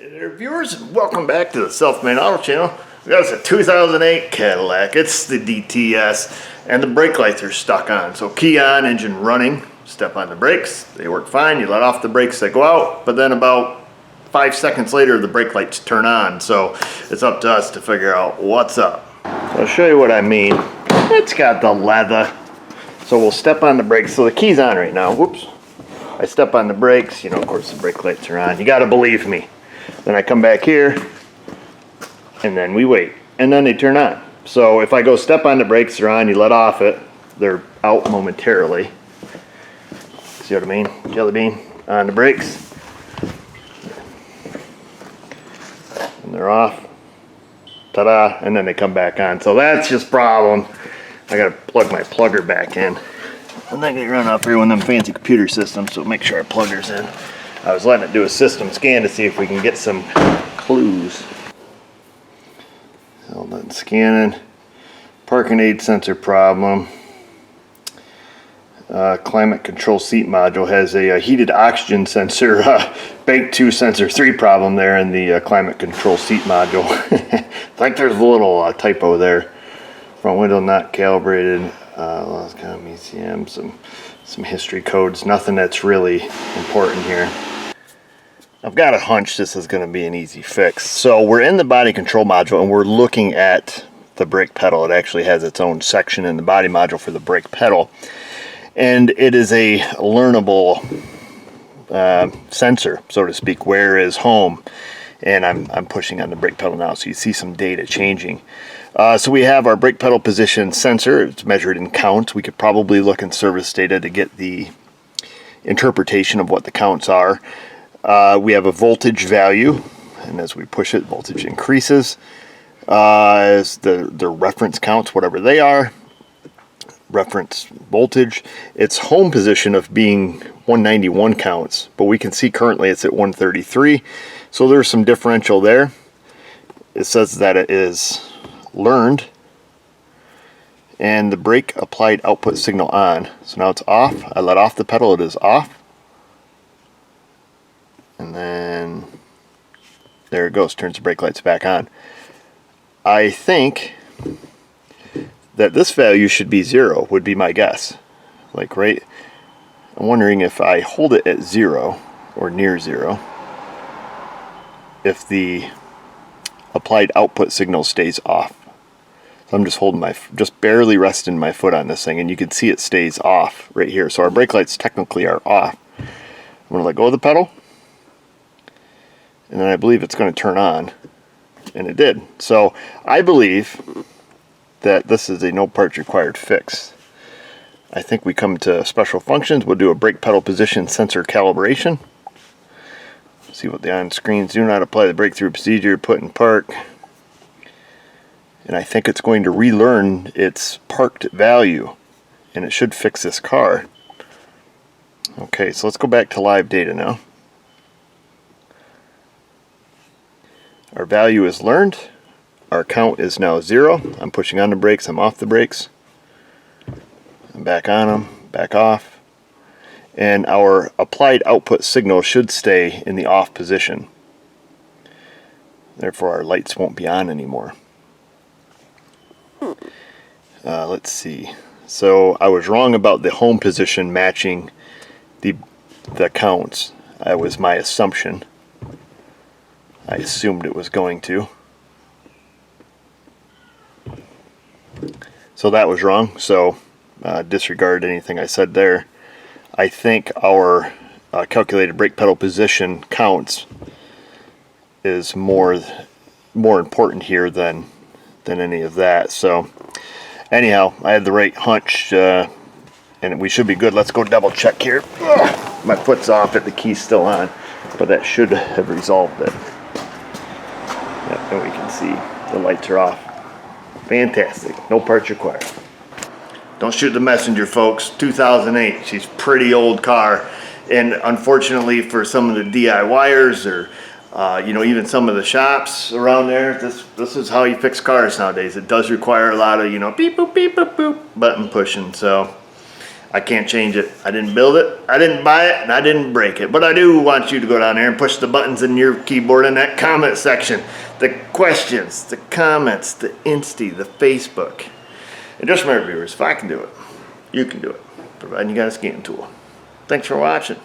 Hey there, viewers, and welcome back to the Self-Made Auto Channel. We got a 2008 Cadillac. It's the DTS, and the brake lights are stuck on. So key on, engine running, step on the brakes. They work fine. You let off the brakes, they go out. But then about 5 seconds later, the brake lights turn on. So it's up to us to figure out what's up. I'll show you what I mean. It's got the leather. So we'll step on the brakes. So the key's on right now. Whoops. I step on the brakes. You know, of course, the brake lights are on. You got to believe me. Then I come back here, and then we wait, and then they turn on. So if I go step on the brakes, they're on, you let off it, they're out momentarily. See what I mean? Jelly bean on the brakes. And they're off. Ta-da, and then they come back on. So that's just a problem. I gotta plug my plugger back in. And then they run up here with them fancy computer systems, so make sure our plugger's in. I was letting it do a system scan to see if we can get some clues. So then scanning. Parking aid sensor problem. Climate control seat module has a heated oxygen sensor, bank 2 sensor 3 problem there in the climate control seat module. I think there's a little typo there. Front window not calibrated. Lost ECM, some history codes. Nothing that's really important here. I've got a hunch this is going to be an easy fix. So we're in the body control module and we're looking at the brake pedal. It actually has its own section in the body module for the brake pedal. And it is a learnable sensor, so to speak. Where is home? And I'm pushing on the brake pedal now, so you see some data changing. So we have our brake pedal position sensor. It's measured in counts. We could probably look in service data to get the interpretation of what the counts are. We have a voltage value, and as we push it, voltage increases. As the reference counts, whatever they are, reference voltage. Its home position of being 191 counts, but we can see currently it's at 133. So there's some differential there. It says that it is learned, and the brake applied output signal on. So now it's off. I let off the pedal, it is off. And then there it goes, turns the brake lights back on. I think that this value should be 0, would be my guess. Like right, I'm wondering if I hold it at 0 or near 0, if the applied output signal stays off. So I'm just holding just barely resting my foot on this thing, and you can see it stays off right here. So our brake lights technically are off. I'm gonna let go of the pedal. And then I believe it's going to turn on, and it did. So I believe that this is a no parts required fix. I think we come to special functions. We'll do a brake pedal position sensor calibration. See what the on screens do. Not apply the breakthrough procedure, put in park. And I think it's going to relearn its parked value, and it should fix this car. Okay, so let's go back to live data now. Our value is learned. Our count is now 0. I'm pushing on the brakes. I'm off the brakes. I'm back on them. Back off. And our applied output signal should stay in the off position. Therefore, our lights won't be on anymore. Let's see. So I was wrong about the home position matching the counts. That was my assumption. I assumed it was going to. So that was wrong. So disregard anything I said there. I think our calculated brake pedal position counts is more important here than any of that. So anyhow, I had the right hunch, and we should be good. Let's go double check here. Ugh, my foot's off it, the key's still on, but that should have resolved it. Yep, and we can see the lights are off. Fantastic. No parts required. Don't shoot the messenger, folks. 2008. She's a pretty old car. And unfortunately for some of the DIYers or even some of the shops around there, this is how you fix cars nowadays. It does require a lot of, beep, boop, beep, boop, boop, button pushing. So I can't change it. I didn't build it, I didn't buy it, and I didn't break it. But I do want you to go down there and push the buttons in your keyboard in that comment section. The questions, the comments, the Insta, the Facebook. And just remember, viewers, if I can do it, you can do it, providing you got a scanning tool. Thanks for watching.